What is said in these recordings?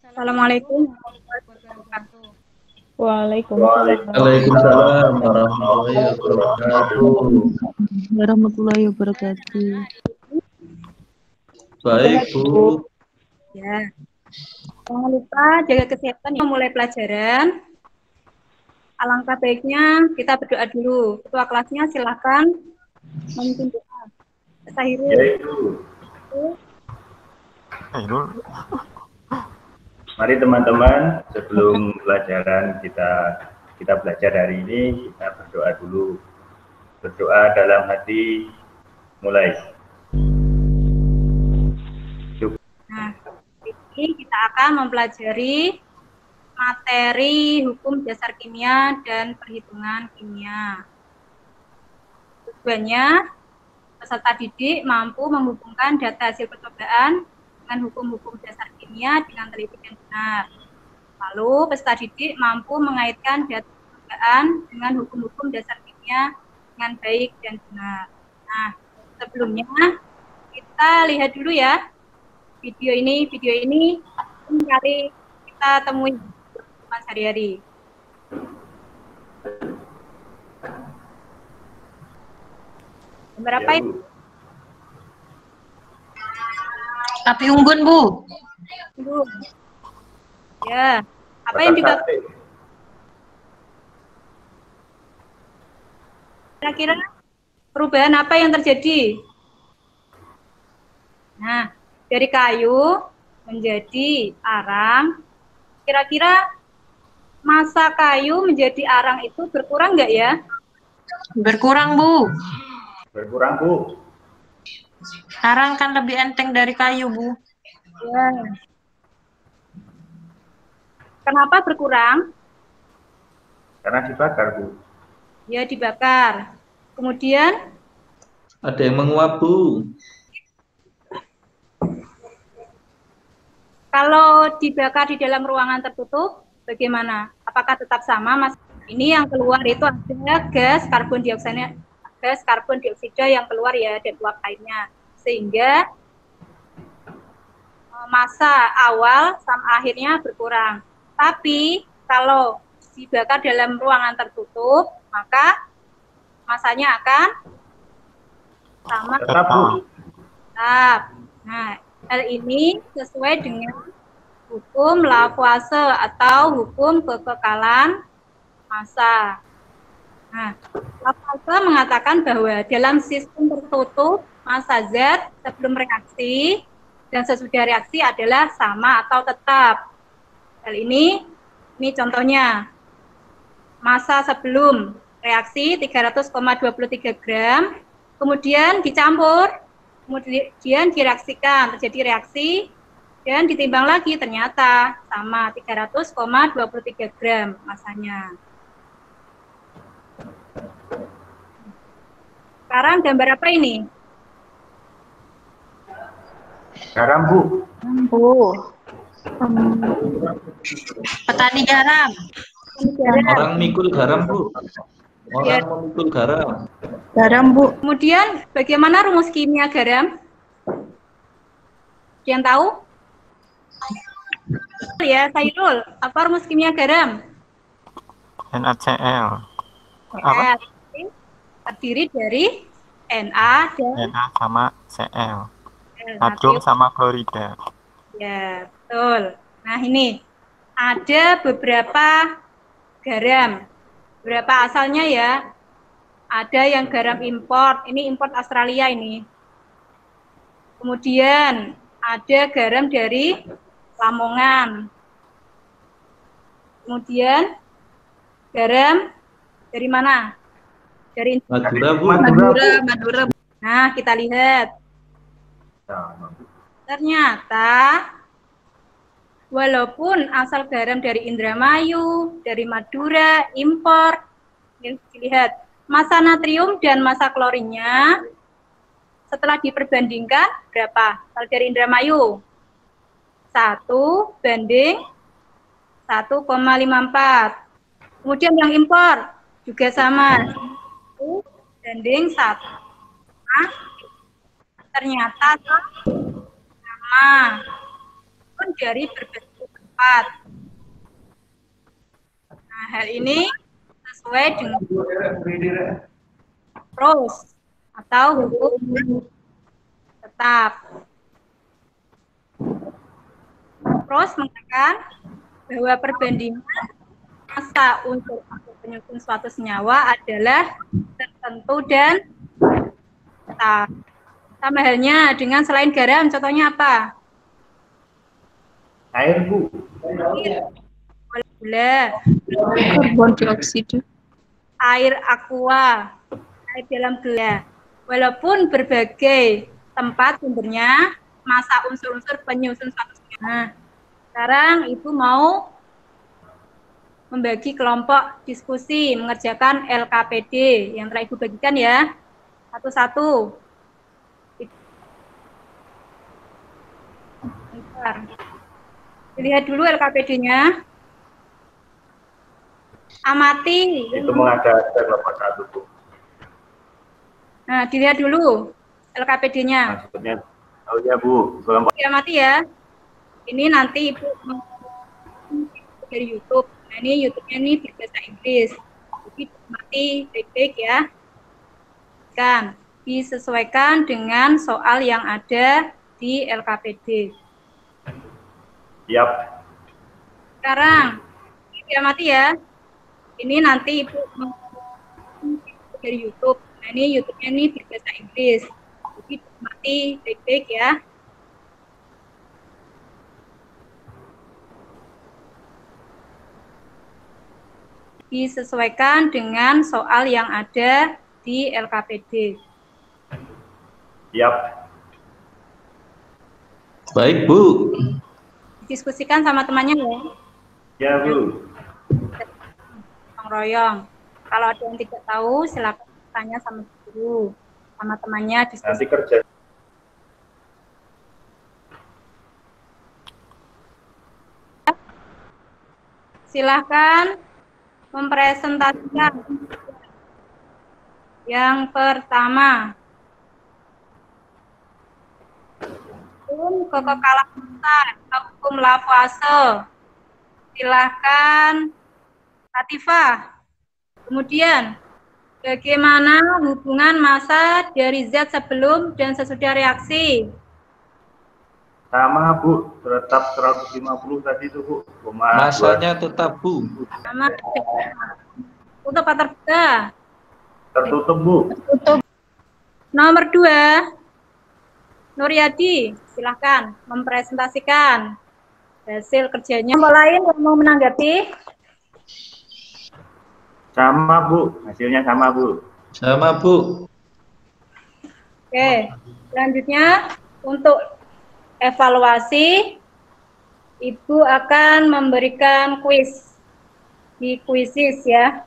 Assalamualaikum warahmatullahi wabarakatuh. Waalaikumsalam Waalaikumsalam warahmatullahi wabarakatuh. warahmatullahi wabarakatuh. Baik, Bu. Ya, jangan lupa jaga kesehatan ya. Mulai pelajaran. Alangkah baiknya kita berdoa dulu. Ketua kelasnya silakan memimpin doa. Sahirul. Mari teman-teman, sebelum pelajaran kita belajar hari ini, kita berdoa dulu. Berdoa dalam hati, mulai. Nah, ini kita akan mempelajari materi hukum dasar kimia dan perhitungan kimia. Tujuannya, peserta didik mampu menghubungkan data hasil percobaan dengan hukum-hukum dasar kimia dengan teliti dan benar. Lalu, peserta didik mampu mengaitkan data percobaan dengan hukum-hukum dasar kimia dengan baik dan benar. Nah, sebelumnya kita lihat dulu ya video ini kali kita temui sehari-hari. Berapa ini? Api unggun, Bu. Ya, apa yang dibaca? Kira-kira perubahan apa yang terjadi? Nah, dari kayu menjadi arang. Kira-kira masa kayu menjadi arang itu berkurang nggak ya? Berkurang, Bu. Berkurang, Bu. Arang kan lebih enteng dari kayu, Bu. Ya. Kenapa berkurang? Karena dibakar, Bu. Ya, dibakar. Kemudian Ada yang menguap, Bu. kalau dibakar di dalam ruangan tertutup, bagaimana? Apakah tetap sama, Mas? Ini yang keluar itu ada gas karbon dioksida yang keluar ya, dan uap airnya. Sehingga masa awal sama akhirnya berkurang. Tapi kalau dibakar dalam ruangan tertutup, maka masanya akan sama. Tetap, Bu. Tetap. Nah, hal ini sesuai dengan hukum Lavoisier atau hukum kekekalan massa. Nah, Lavoisier mengatakan bahwa dalam sistem tertutup, massa zat sebelum reaksi dan sesudah reaksi adalah sama atau tetap. Hal ini contohnya. Massa sebelum reaksi 300,23 gram, kemudian dicampur, kemudian direaksikan, terjadi reaksi, dan ditimbang lagi ternyata sama 300,23 gram massanya. Sekarang gambar apa ini? Garam, Bu. Petani garam. Orang mikul garam, Bu. Orang memikul garam. Garam, Bu. Kemudian bagaimana rumus kimia garam? Yang tahu? Ya, Sairul, apa rumus kimia garam? NaCl. Apa? Terdiri dari Na dan Na sama Cl. Natrium sama klorida. Ya, betul. Nah, ini ada beberapa garam. Berapa asalnya ya? Ada yang garam import. Ini import Australia ini. Kemudian ada garam dari Lamongan. Kemudian garam dari mana? Dari Madura, Bu. Madura. Nah, kita lihat. Ternyata walaupun asal garam dari Indramayu, dari Madura, impor, dilihat massa natrium dan massa klorinnya setelah diperbandingkan berapa? Kalau dari Indramayu 1:1,54. Kemudian yang impor juga sama, 1:1. Nah, ternyata sama pun dari berbentuk 4. Nah, hal ini sesuai dengan pros atau hukum tetap. Pros mengatakan bahwa perbandingan massa unsur atau penyusun suatu senyawa adalah tertentu dan tetap. Sama halnya dengan selain garam, contohnya apa? Air, Bu. Gula, Karbon dioksida. air aqua, air dalam gelas. Walaupun berbagai tempat sumbernya, massa unsur-unsur penyusun suatu senyawa. Nah, sekarang Ibu mau membagi kelompok diskusi, mengerjakan LKPD yang telah Ibu bagikan ya, satu-satu. Bentar. Dilihat dulu LKPD-nya. Amati. Itu mengada-ada nomor 1, Bu. Nah, dilihat dulu LKPD-nya. Maksudnya, oh ya, Bu. Kelompok. Amati ya. Ini nanti Ibu dari YouTube. Nah, ini YouTube-nya ini berbahasa Inggris. Jadi amati baik-baik ya. Kan disesuaikan dengan soal yang ada di LKPD. Siap. Sekarang diamati ya. Ini nanti Ibu dari YouTube. Nah, ini YouTube-nya ini berbahasa Inggris. Jadi diamati baik-baik ya. Disesuaikan dengan soal yang ada di LKPD. Siap. Baik, Bu. Diskusikan sama temannya ya. Ya, Bu. Royong. Kalau ada yang tidak tahu, silakan tanya sama guru, sama temannya. Diskusi. Nanti kerja. Silahkan mempresentasikan. Yang pertama, hukum kekekalan massa, hukum Lavoisier. Silahkan Latifah. Kemudian, bagaimana hubungan massa dari zat sebelum dan sesudah reaksi? Sama, Bu. Tetap 150 tadi itu, Bu. Masanya tetap, Bu. Sama. Untuk apa terbuka? Tertutup, Bu. Nomor 2, Nuryadi, silahkan mempresentasikan hasil kerjanya. Yang lain yang mau menanggapi? Sama, Bu. Hasilnya sama, Bu. Sama, Bu. Oke, selanjutnya untuk evaluasi, Ibu akan memberikan kuis di kuisis ya.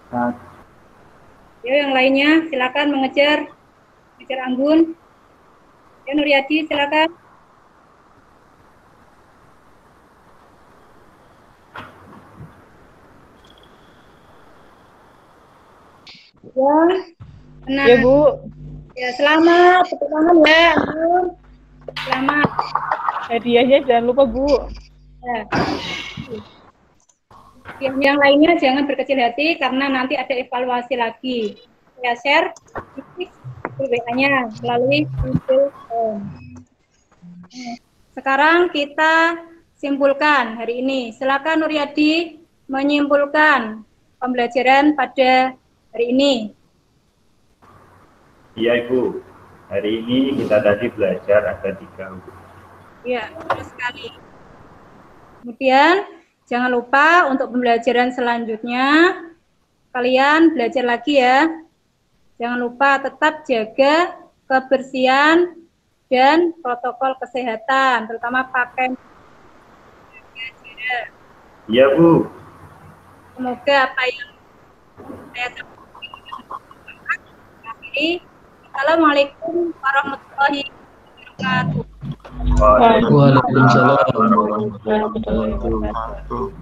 Nah, Ya, yang lainnya silakan mengejar Anggun. Ya, Nuryadi silakan. Ya, tenang. Ya, Bu. Ya, selamat. Tepuk tangan ya, Anggun. Selamat. Hadiahnya jangan lupa, Bu. Ya. Yang lainnya jangan berkecil hati karena nanti ada evaluasi lagi. Saya share WA-nya melalui Google Form. Sekarang kita simpulkan hari ini. Silakan Nuryadi menyimpulkan pembelajaran pada hari ini. iya, Ibu. Hari ini kita tadi belajar ada 3 hukum. Ya, betul sekali. Kemudian jangan lupa untuk pembelajaran selanjutnya kalian belajar lagi ya. Jangan lupa tetap jaga kebersihan dan protokol kesehatan, terutama pakai jarak. Iya, Bu. Semoga apa yang saya sampaikan akhiri. Assalamualaikum warahmatullahi wabarakatuh. Waalaikumsalam. Waalaikumsalam.